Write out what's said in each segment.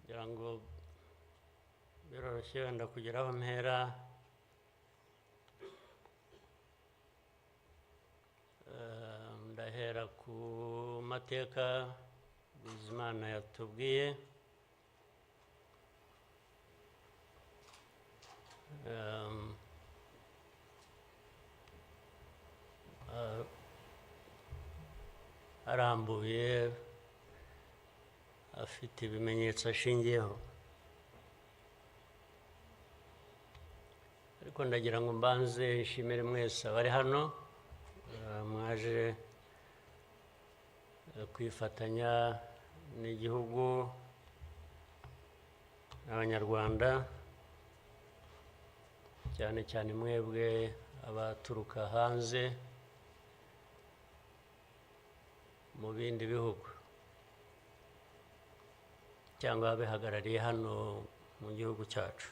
kugira ngo biroroshye wenda kugira aho mpera. Ndahera ku mateka Bizimana yatubwiye. Arambuye afite ibimenyetso ashingiyeho, ariko ndagira ngo mbanze nshimire mwese abari hano mwaje kwifatanya n'igihugu n'abanyarwanda, cyane cyane mwebwe abaturuka hanze mu bindi bihugu cyangwa abihagarariye hano mu gihugu cyacu.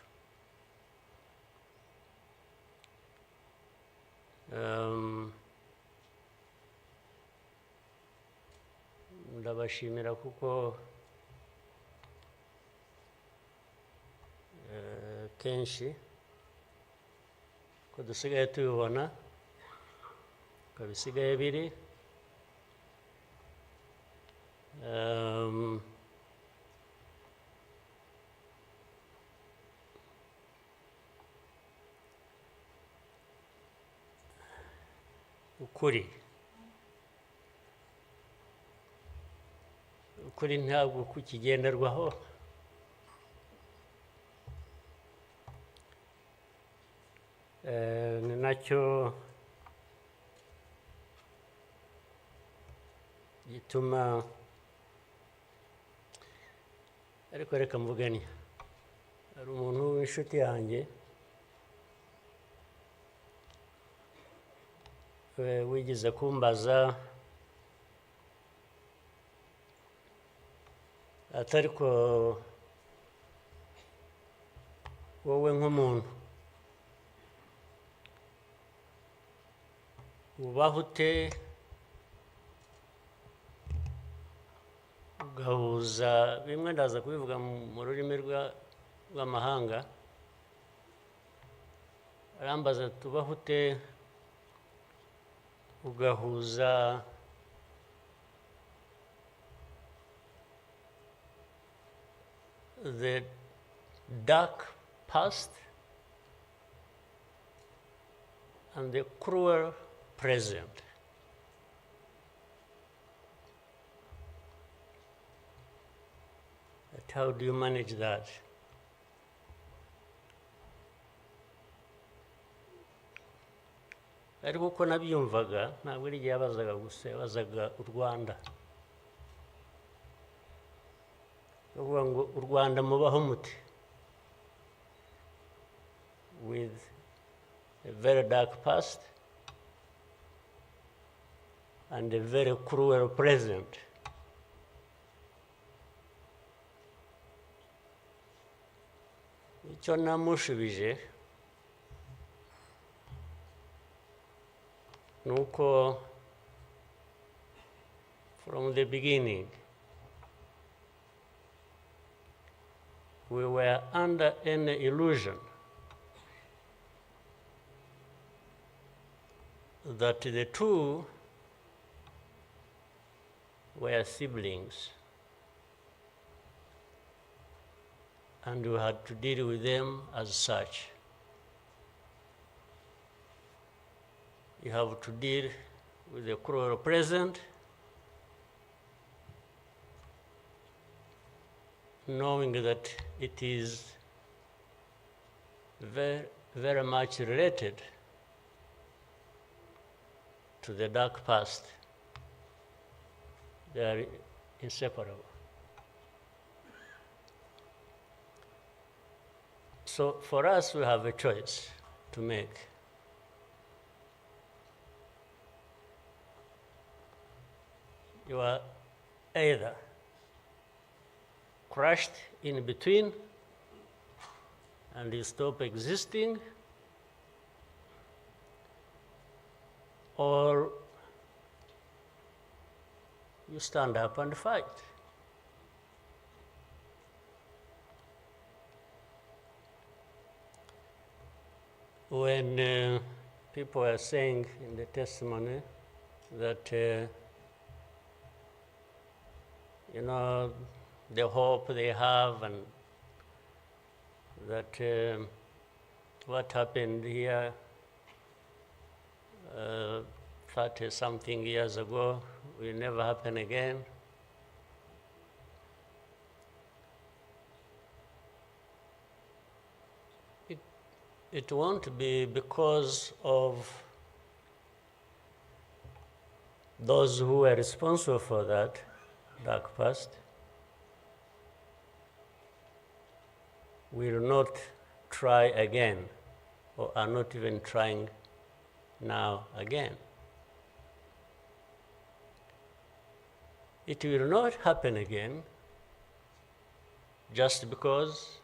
Ndabashimira kuko kenshi ko dusigaye tubibona ko bisigaye biri, ukuri ntabwo kukigenderwaho. Ni nacyo gituma, ariko reka mvugane, hari umuntu w'inshuti yanjye wigeze kumbaza atari ko wowe nk'umuntu ubaho ute ugahuza bimwe, ndaza kubivuga mu rurimi rw'amahanga, arambaza tubaho ute ugahuza the dark past and the cruel present. But how do you manage that? Ariko uko nabyumvaga ntabwo ari igihe yabazaga gusa, yabazaga u Rwanda. Bavuga ngo u Rwanda mubaho muti, with a very dark past and a very cruel present. Icyo namushubije nuko from the beginning we were under an illusion that the two were siblings and we had to deal with them as such. You have to deal with the cruel present, knowing that it is very, very much related to the dark past. They are inseparable. So for us, we have a choice to make. You are either crushed in between and you stop existing, or you stand up and fight. when people are saying in the testimony that, you know, the hope they have and that what happened here 30-something years ago will never happen again. It won't be because of those who were responsible for that dark past. Will not try again, or are not even trying now again. It will not happen again just because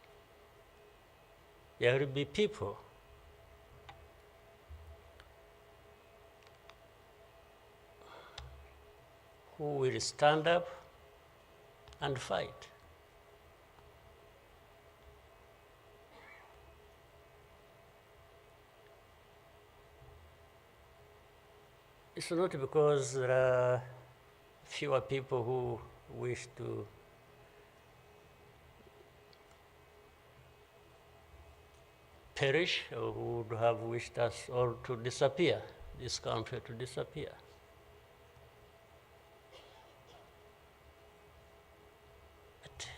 there will be people who will stand up and fight. It's not because there are fewer people who wish to perish or who would have wished us all to disappear, this country to disappear. But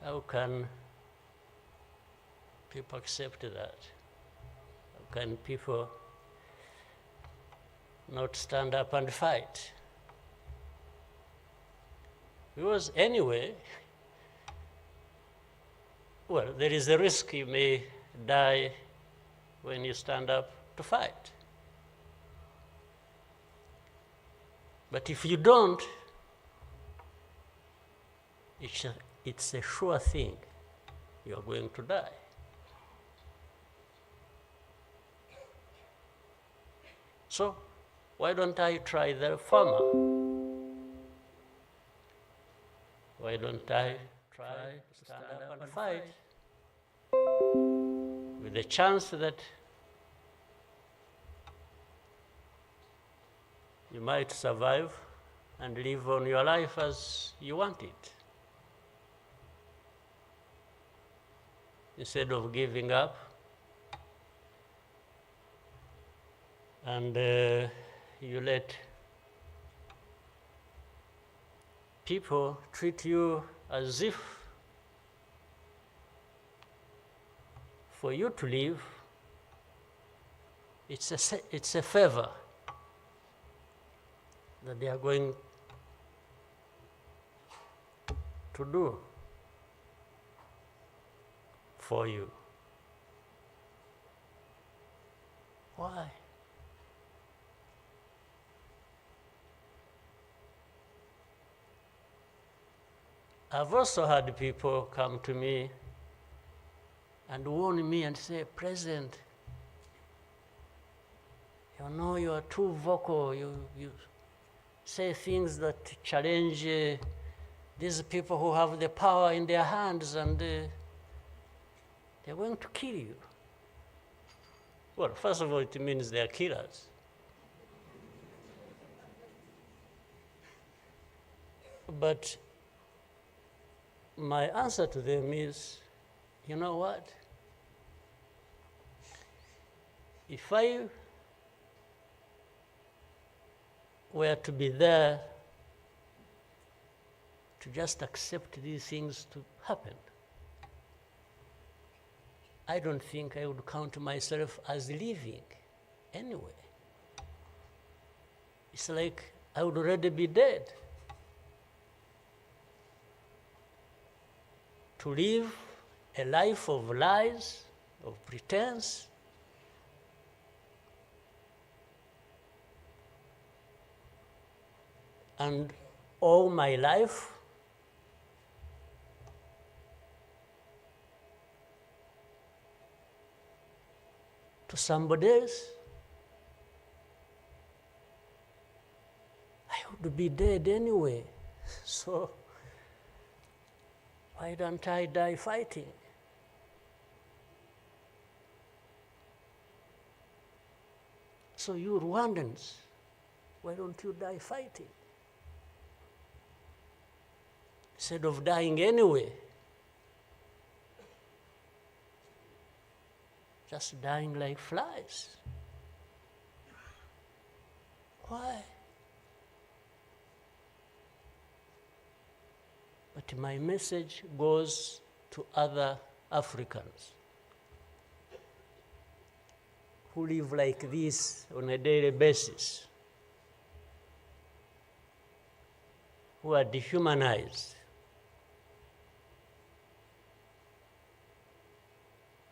how can people accept that? How can people not stand up and fight? Because anyway, well, there is a risk you may die when you stand up to fight. But if you don't, it's a sure thing you're going to die. So why don't I try the farmer? Why don't I try to stand up and fight with the chance that you might survive and live on your life as you want it, instead of giving up and you let people treat you as if for you to live, it's a favor that they are going to do for you. Why? I've also had people come to me and warn me and say, President, you know you are too vocal, you say things that challenge these people who have the power in their hands and they're going to kill you. Well, first of all, it means they're killers. But my answer to them is, you know what? If I were to be there to just accept these things to happen, I don't think I would count myself as living anyway. It's like I would already be dead. To live a life of lies, of pretense, and all my life to somebody else, I would be dead anyway. So why don't I die fighting? So you Rwandans, why don't you die fighting? Instead of dying anyway, just dying like flies. Why? But my message goes to other Africans who live like this on a daily basis, who are dehumanized.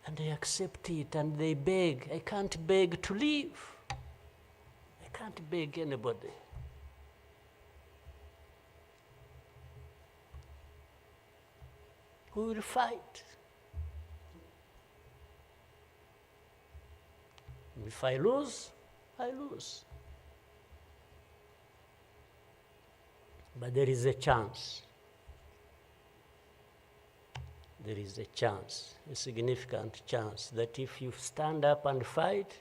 And they accept it and they beg. I can't beg to live. I can't beg anybody. Who will fight? If I lose, I lose. But there is a chance. There is a chance, a significant chance, that if you stand up and fight,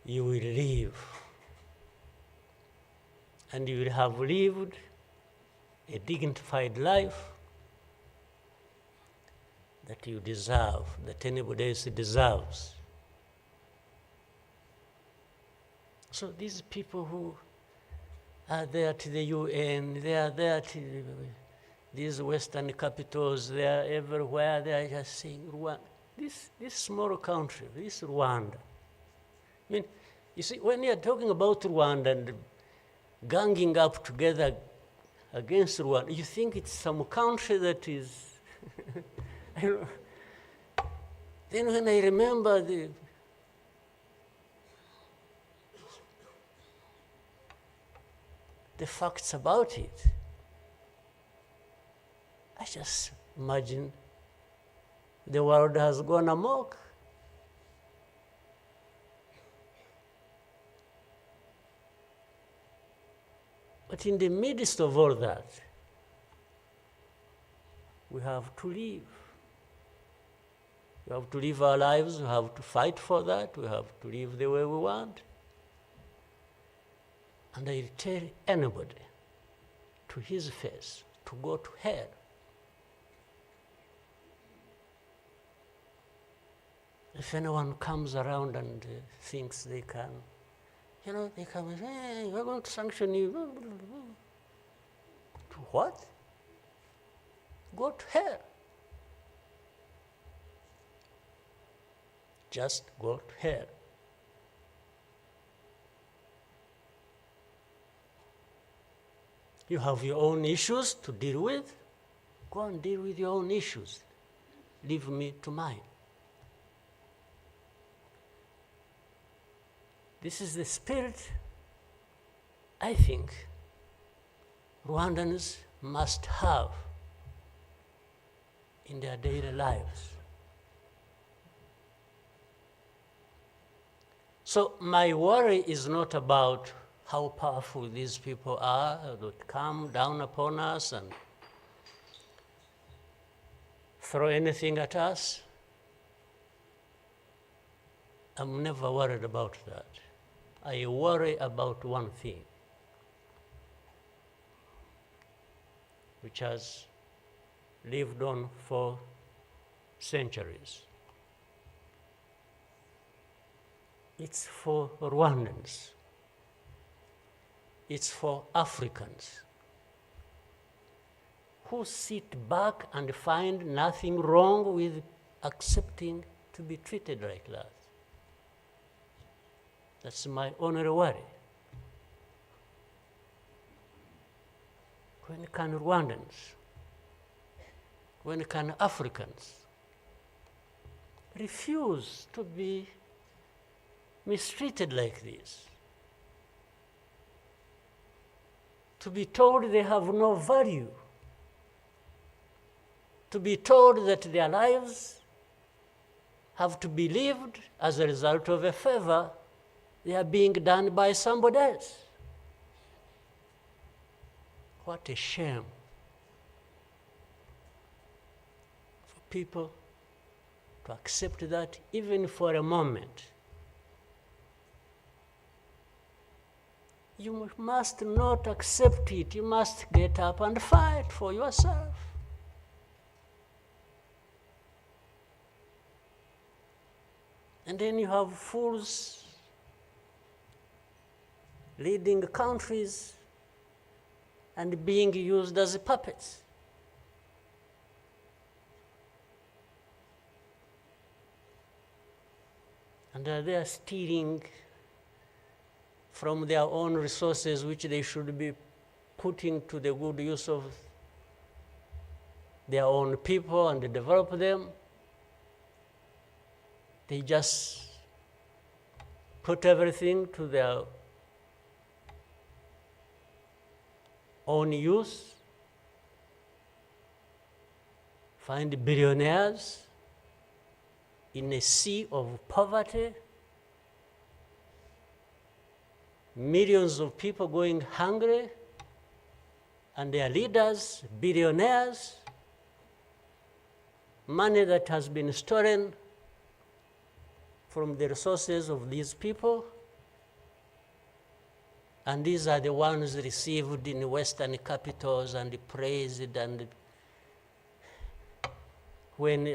you will live. And you will have lived a dignified life that you deserve, that anybody else deserves. So these people who are there to the UN, they are there to these Western capitals, they are everywhere, they are just saying, Rwanda, this small country, this Rwanda. I mean, you see, when you are talking about Rwanda and ganging up together against Rwanda, you think it's some country that is, I don't know. Then when I remember the facts about it, I just imagine the world has gone amok. But in the midst of all that, we have to live. We have to live our lives, we have to fight for that, we have to live the way we want. And I tell anybody to his face to go to hell. If anyone comes around and thinks they can, they come and say, hey, we're going to sanction you. To what? Go to hell. Just go to hell. You have your own issues to deal with. Go and deal with your own issues. Leave me to mine. This is the spirit, I think, Rwandans must have in their daily lives. So my worry is not about how powerful these people are that come down upon us and throw anything at us. I'm never worried about that. I worry about one thing, which has lived on for centuries. It's for Rwandans. It's for Africans who sit back and find nothing wrong with accepting to be treated like that. That's my only worry. When can Rwandans, when can Africans refuse to be mistreated like this? To be told they have no value, to be told that their lives have to be lived as a result of a favor they are being done by somebody else. What a shame for people to accept that even for a moment. You must not accept it. You must get up and fight for yourself. And then you have fools leading countries and being used as puppets. And they are stealing from their own resources, which they should be putting to the good use of their own people and develop them. They just put everything to their own use, find billionaires in a sea of poverty, millions of people going hungry, and their leaders, billionaires, money that has been stolen from the resources of these people, and these are the ones received in Western capitals and praised, and when,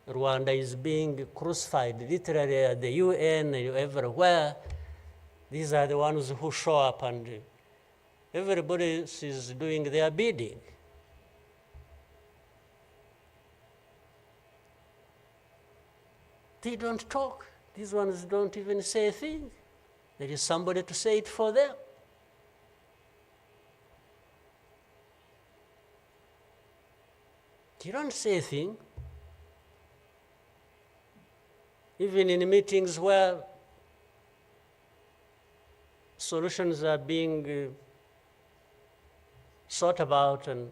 Rwanda is being crucified literally at the UN, everywhere, these are the ones who show up and everybody is doing their bidding. They don't talk. These ones don't even say a thing. There is somebody to say it for them. You don't say a thing. Even in meetings where solutions are being thought about and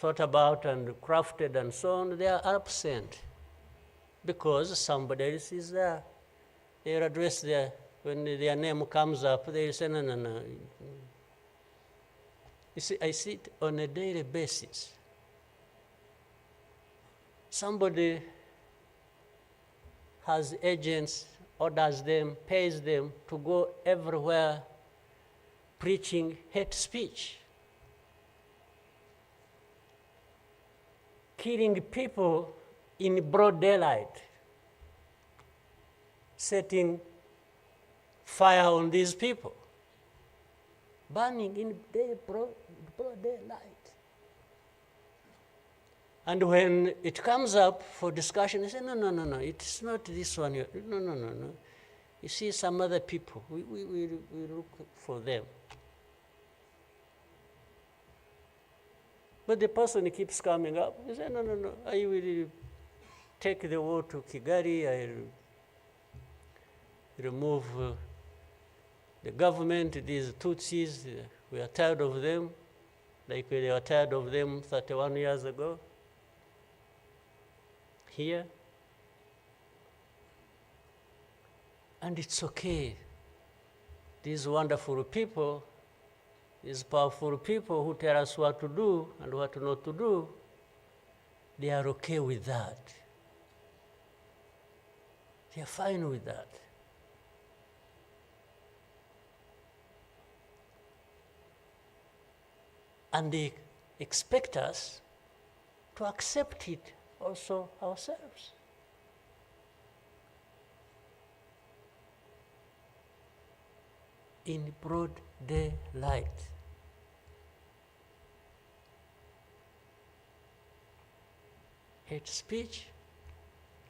crafted and so on, they are absent because somebody else is there. They will address when their name comes up, they say, no. You see, I see it on a daily basis. Somebody has agents, orders them, pays them to go everywhere preaching hate speech, killing people in broad daylight, setting fire on these people, burning in broad daylight. And when it comes up for discussion, they say, no, it's not this one. No. You see some other people, we look for them. But the person keeps coming up. He says, no, I will take the war to Kigali, I will remove the government, these Tutsis, we are tired of them, like they were tired of them 31 years ago. Here. And it's okay. These wonderful people, these powerful people who tell us what to do and what not to do, they are okay with that. They are fine with that. And they expect us to accept it also ourselves. In broad daylight. Hate speech,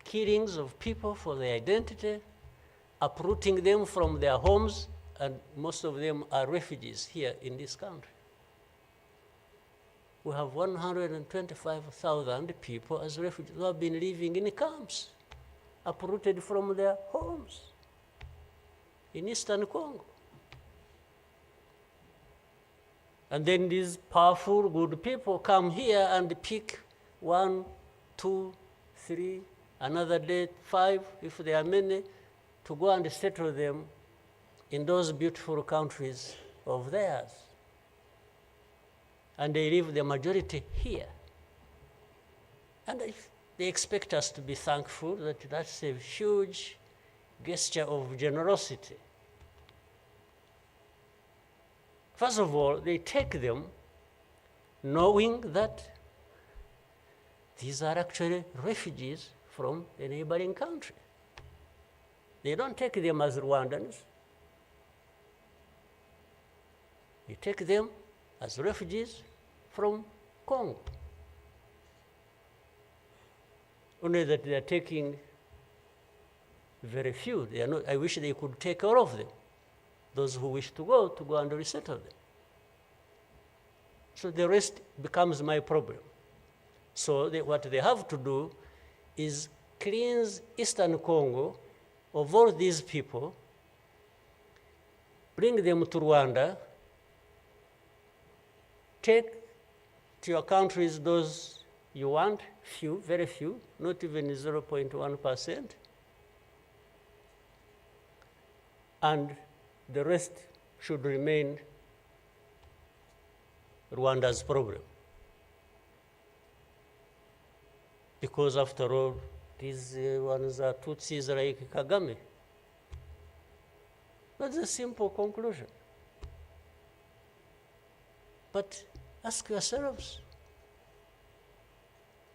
killings of people for their identity, uprooting them from their homes, and most of them are refugees here in this country. We have 125,000 people as refugees who have been living in camps, uprooted from their homes in Eastern Congo. And then these powerful, good people come here and pick 1, 2, 3, another day 5, if there are many, to go and settle them in those beautiful countries of theirs. And they leave the majority here. And they expect us to be thankful that that's a huge gesture of generosity. First of all, they take them knowing that these are actually refugees from a neighboring country. They don't take them as Rwandans. You take them as refugees from Congo. Only that they are taking very few. They are not, I wish they could take all of them. Those who wish to go and resettle them. So the rest becomes my problem. So what they have to do is cleanse Eastern Congo of all these people, bring them to Rwanda, take to your countries those you want, few, very few, not even 0.1%, and the rest should remain Rwanda's problem. Because after all, these ones are Tutsis like Kagame. That's a simple conclusion. But ask yourselves,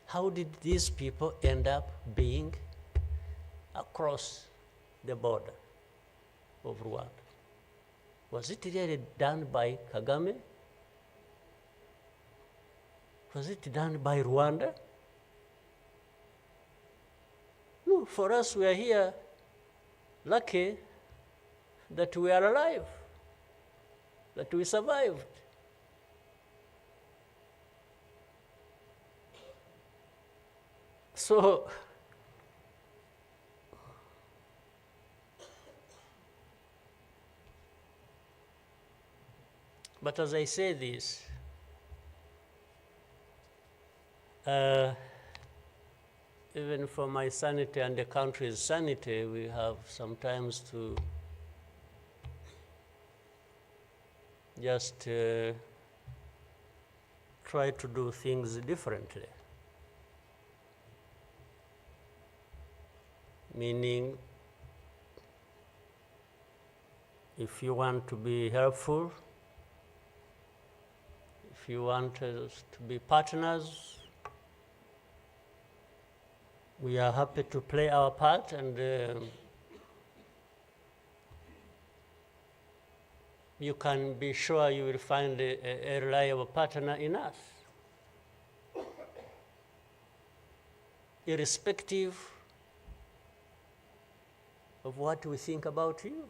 how did these people end up being across the border of Rwanda? Was it really done by Kagame? Was it done by Rwanda? No, for us, we are here lucky that we are alive, that we survived. So, but as I say this, even for my sanity and the country's sanity, we have sometimes to just try to do things differently. Meaning, if you want to be helpful, if you want us to be partners, we are happy to play our part, and you can be sure you will find a reliable partner in us. Irrespective of what we think about you.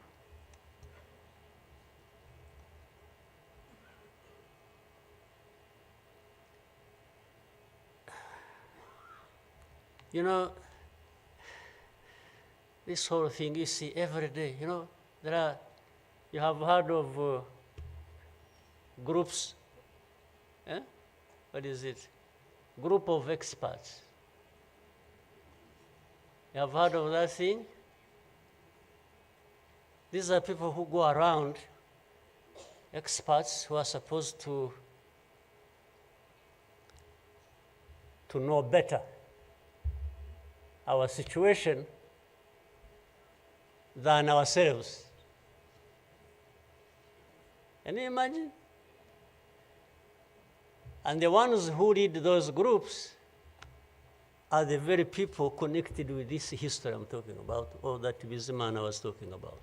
You know, this whole thing you see every day, you know, you have heard of groups, what is it? Group of experts. You have heard of that thing? These are people who go around, experts who are supposed to know better our situation than ourselves. Can you imagine? And the ones who lead those groups are the very people connected with this history I'm talking about, or that busy man I was talking about.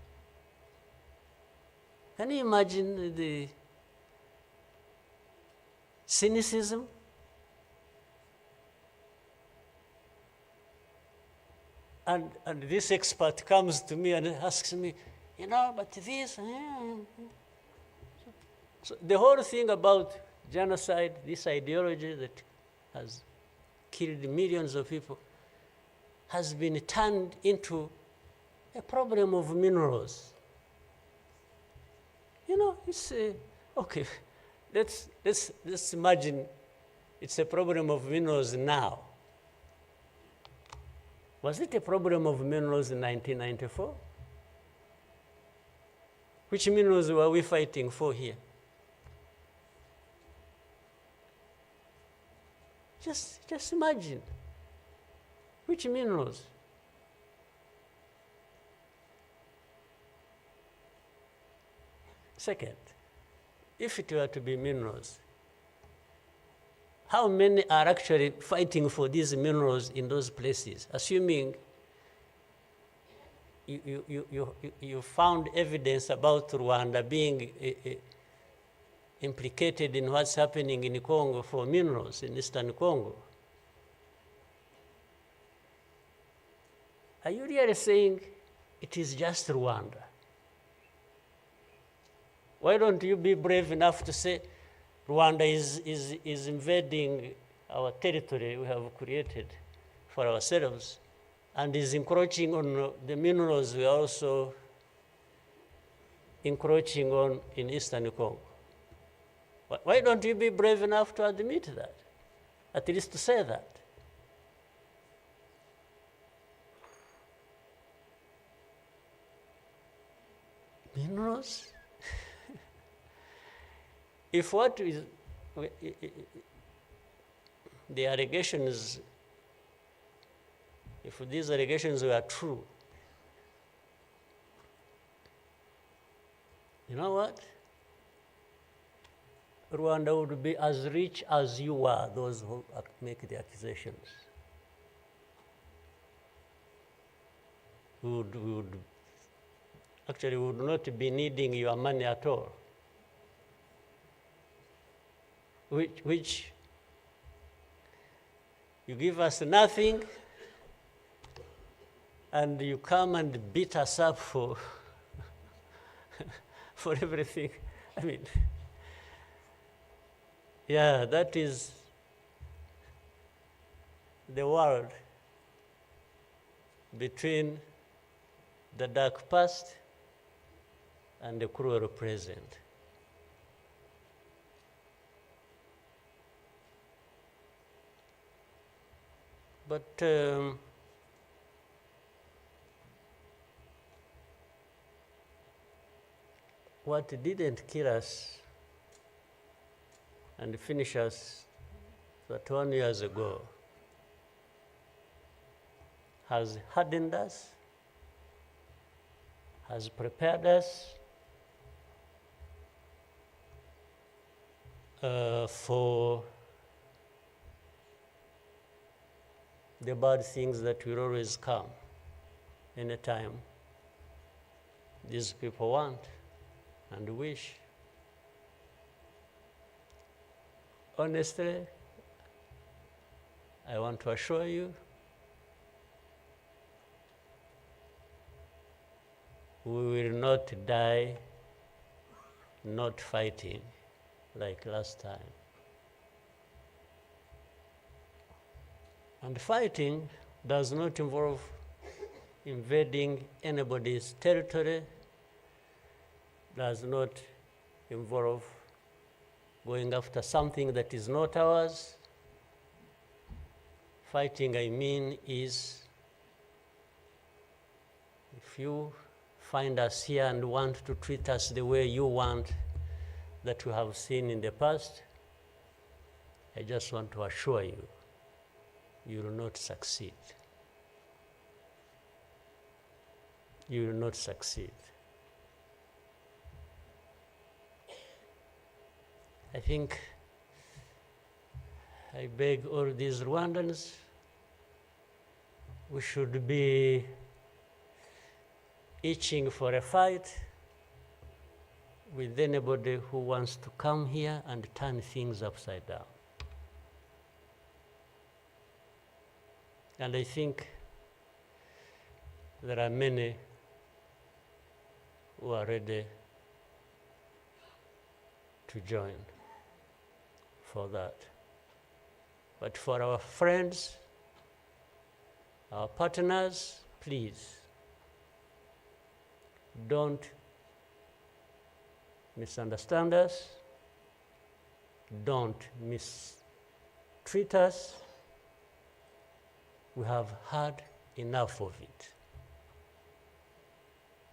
Can you imagine the cynicism? And this expert comes to me and asks me, you know, but this, So the whole thing about genocide, this ideology that has killed millions of people, has been turned into a problem of minerals. You know, it's okay. Let's imagine it's a problem of minerals now. Was it a problem of minerals in 1994? Which minerals were we fighting for here? Just imagine. Which minerals? Second, if it were to be minerals, how many are actually fighting for these minerals in those places, assuming you found evidence about Rwanda being implicated in what's happening in Congo for minerals in Eastern Congo? Are you really saying it is just Rwanda? Why don't you be brave enough to say Rwanda is invading our territory we have created for ourselves and is encroaching on the minerals we are also encroaching on in Eastern Congo? Why don't you be brave enough to admit that? At least to say that. Minerals? If what is the allegations, if these allegations were true, you know what? Rwanda would be as rich as you are, those who make the accusations. We would not be needing your money at all. Which you give us nothing, and you come and beat us up for for everything. I mean, yeah, that is the world between the dark past and the cruel present. But what didn't kill us and finish us 21 years ago has hardened us, has prepared us for the bad things that will always come anytime these people want and wish. Honestly, I want to assure you, we will not die not fighting like last time. And fighting does not involve invading anybody's territory, does not involve going after something that is not ours. Fighting, I mean, is if you find us here and want to treat us the way you want that we have seen in the past, I just want to assure you, you will not succeed. You will not succeed. I think I beg all these Rwandans, we should be itching for a fight with anybody who wants to come here and turn things upside down. And I think there are many who are ready to join for that. But for our friends, our partners, please, don't misunderstand us, don't mistreat us. We have had enough of it.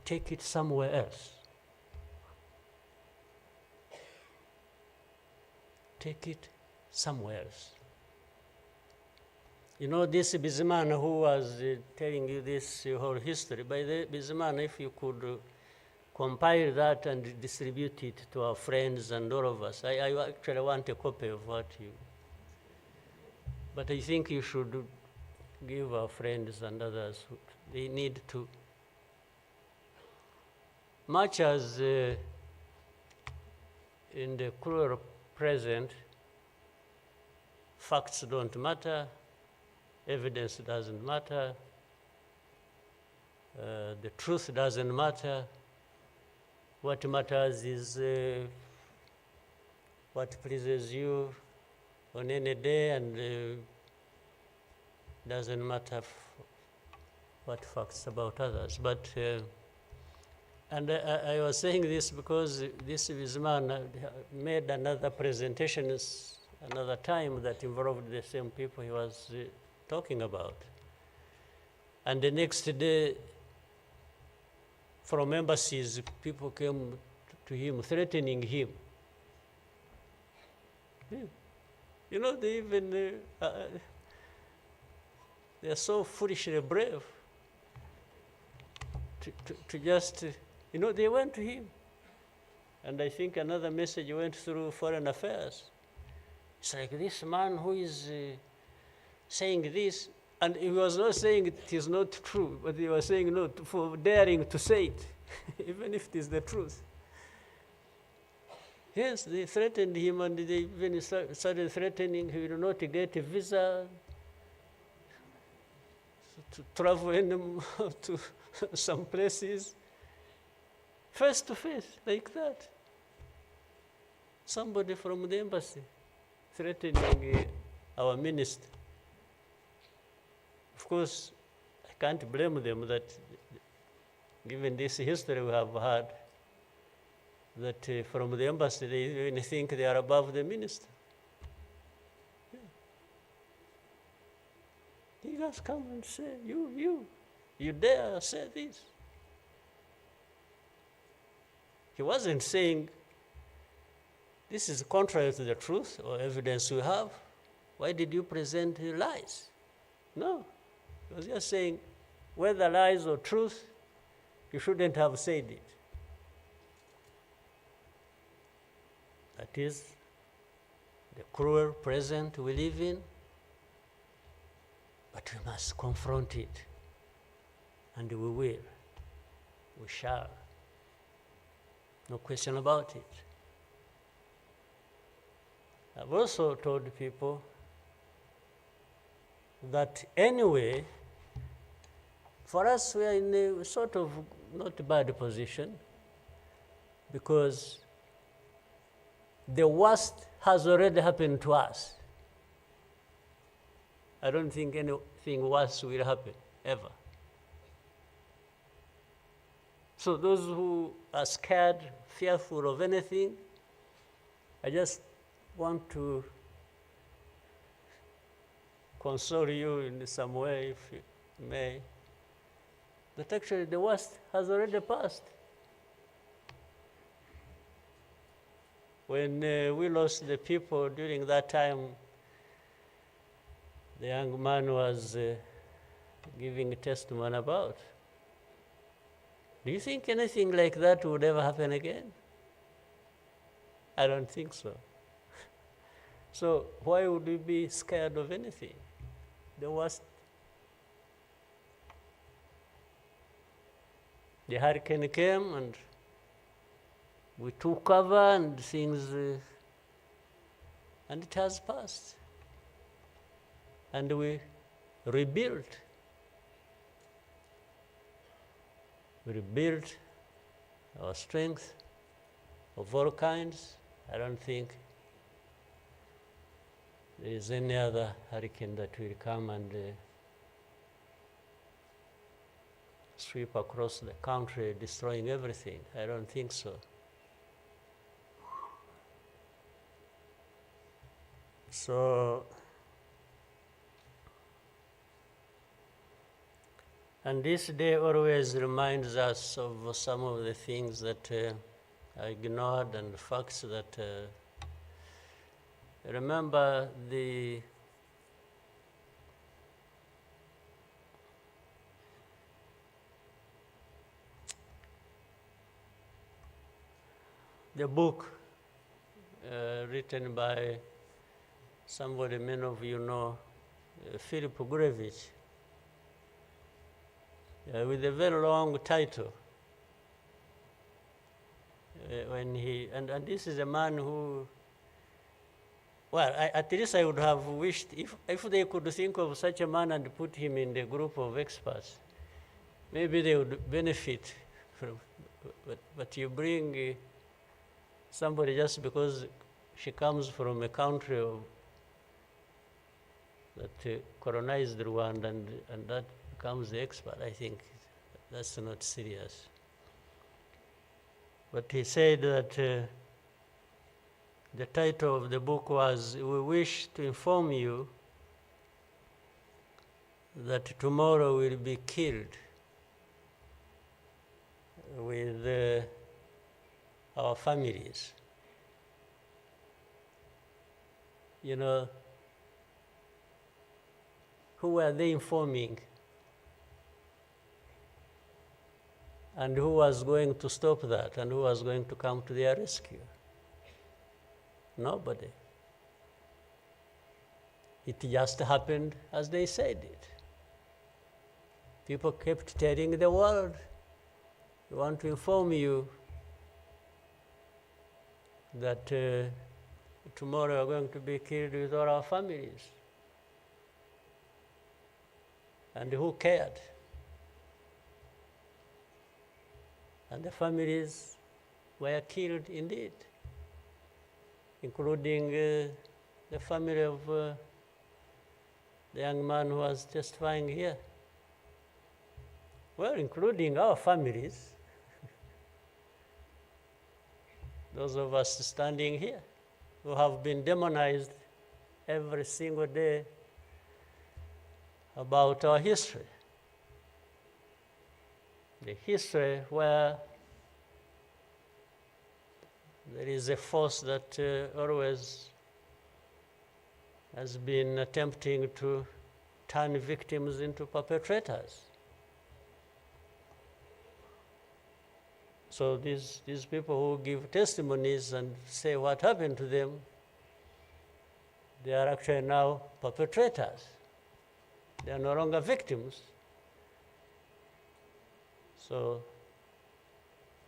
Take it somewhere else. Take it somewhere else. You know, this Bizimana who was telling you this whole history, by the Bizimana, if you could compile that and distribute it to our friends and all of us. I actually want a copy of what you... But I think you should give our friends and others, they need to... Much as in the cruel present, facts don't matter, evidence doesn't matter, the truth doesn't matter. What matters is what pleases you on any day, and doesn't matter what facts about others. But and I was saying this because this man made another presentation another time that involved the same people he was talking about. And the next day, from embassies, people came to him, threatening him. Yeah. You know, they even, they're so foolishly brave to just, you know, they went to him. And I think another message went through Foreign Affairs. It's like this man who is saying this, and he was not saying it is not true, but he was saying no for daring to say it, even if it is the truth. Yes, they threatened him, and they even started threatening he will not get a visa to travel anymore to some places, face to face, like that. Somebody from the embassy threatening our minister. Of course, I can't blame them that, given this history we have had, that from the embassy they even think they are above the minister. Yeah. He just come and say, you dare say this. He wasn't saying, this is contrary to the truth or evidence we have. Why did you present lies? No. He was just saying, whether lies or truth, you shouldn't have said it. That is the cruel present we live in, but we must confront it, and we will. We shall. No question about it. I've also told people that anyway, for us, we are in a sort of not bad position, because the worst has already happened to us. I don't think anything worse will happen, ever. So those who are scared, fearful of anything, I just want to console you in some way, if you may, that actually the worst has already passed. When we lost the people during that time, the young man was giving a testimony about. Do you think anything like that would ever happen again? I don't think so. So why would we be scared of anything? The worst. The hurricane came and we took cover and things, and it has passed. And we rebuilt. We rebuilt our strength of all kinds. I don't think there is any other hurricane that will come and sweep across the country, destroying everything. I don't think so. So, and this day always reminds us of some of the things that I ignored and the facts that remember the the book written by somebody many of you know, Philip Gurevich, with a very long title. And this is a man who, well, at least I would have wished if they could think of such a man and put him in the group of experts, maybe they would benefit from, but you bring somebody just because she comes from a country that colonized Rwanda and that becomes the expert. I think that's not serious. But he said that the title of the book was, "We wish to inform you that tomorrow will be killed with our families." You know, who were they informing? And who was going to stop that? And who was going to come to their rescue? Nobody. It just happened as they said it. People kept telling the world, "We want to inform you that tomorrow we're going to be killed with all our families." And who cared? And the families were killed indeed, including the family of the young man who was testifying here. Well, including our families, those of us standing here, who have been demonized every single day about our history. The history where there is a force that always has been attempting to turn victims into perpetrators. So these people who give testimonies and say what happened to them, they are actually now perpetrators. They are no longer victims. So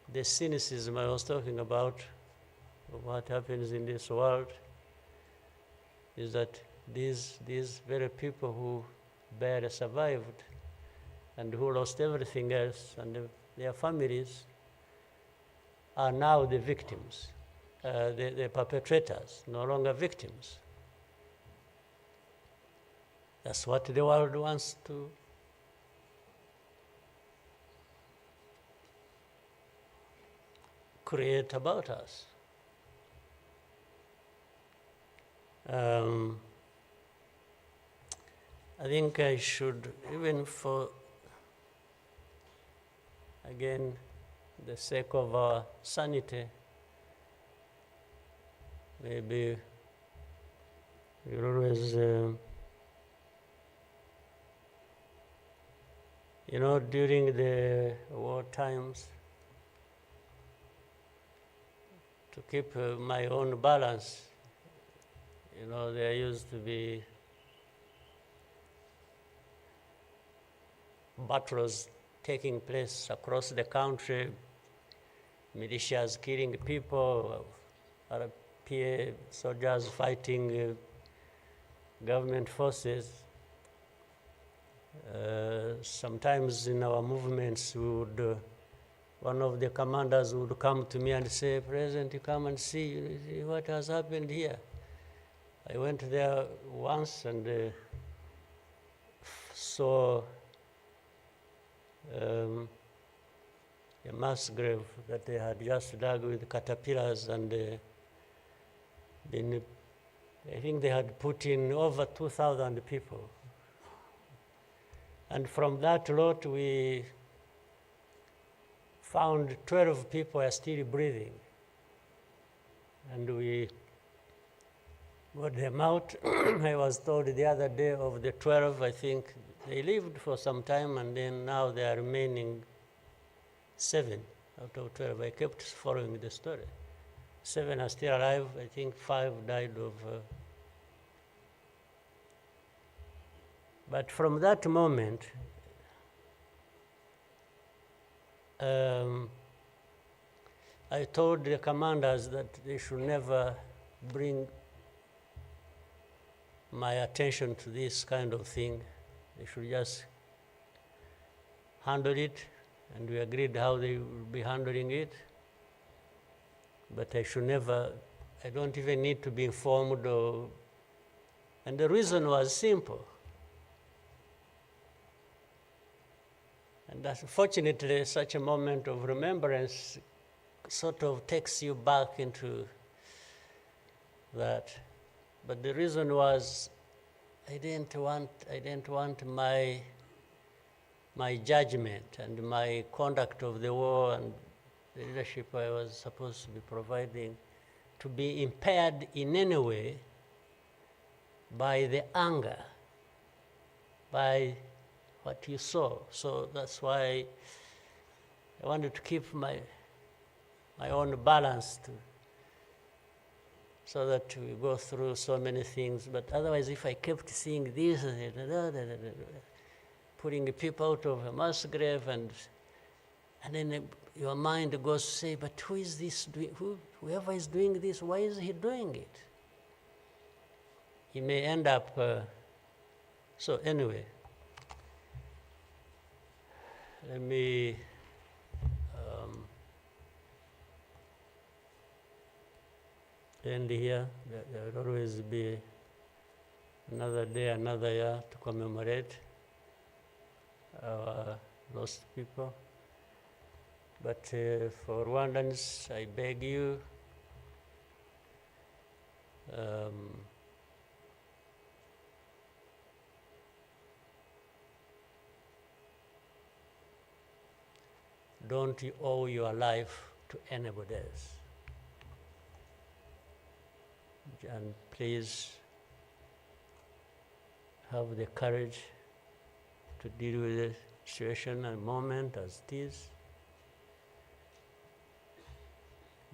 the cynicism I was talking about, of what happens in this world, is that these very people who barely survived and who lost everything else and their families are now the victims, the perpetrators, no longer victims. That's what the world wants to create about us. I think I should, even for, again, the sake of our sanity, maybe we'll always, you know, during the war times, to keep my own balance, you know, there used to be battles taking place across the country, militias killing people, RPA soldiers fighting government forces. Sometimes in our movements, we would, one of the commanders would come to me and say, "President, you come and see what has happened here." I went there once and saw a mass grave that they had just dug with caterpillars, and I think they had put in over 2,000 people. And from that lot, we found 12 people are still breathing. And we got them out. I was told the other day of the 12, I think they lived for some time, and then now they are remaining 7 out of 12. I kept following the story. 7 are still alive. I think 5 died of... But from that moment, I told the commanders that they should never bring my attention to this kind of thing. They should just handle it, and we agreed how they would be handling it. But I should never, I don't even need to be informed or, and the reason was simple. And fortunately, such a moment of remembrance sort of takes you back into that. But the reason was I didn't want my judgment and my conduct of the war and the leadership I was supposed to be providing to be impaired in any way by the anger, by what you saw. So that's why I wanted to keep my own balance so that we go through so many things. But otherwise, if I kept seeing this, putting people out of a mass grave, and then your mind goes to say, but who is this doing? Whoever is doing this, why is he doing it? He may end up... so anyway, let me end here. There will always be another day, another year to commemorate our lost people. But for Rwandans, I beg you, don't you owe your life to anybody else. And please have the courage to deal with the situation and moment as it is.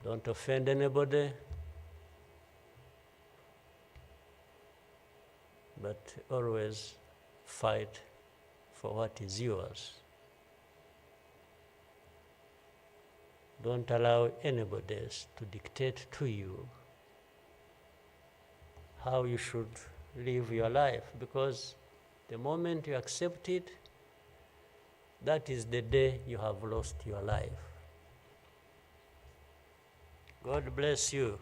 Don't offend anybody, but always fight for what is yours. Don't allow anybody else to dictate to you how you should live your life, because the moment you accept it, that is the day you have lost your life. God bless you.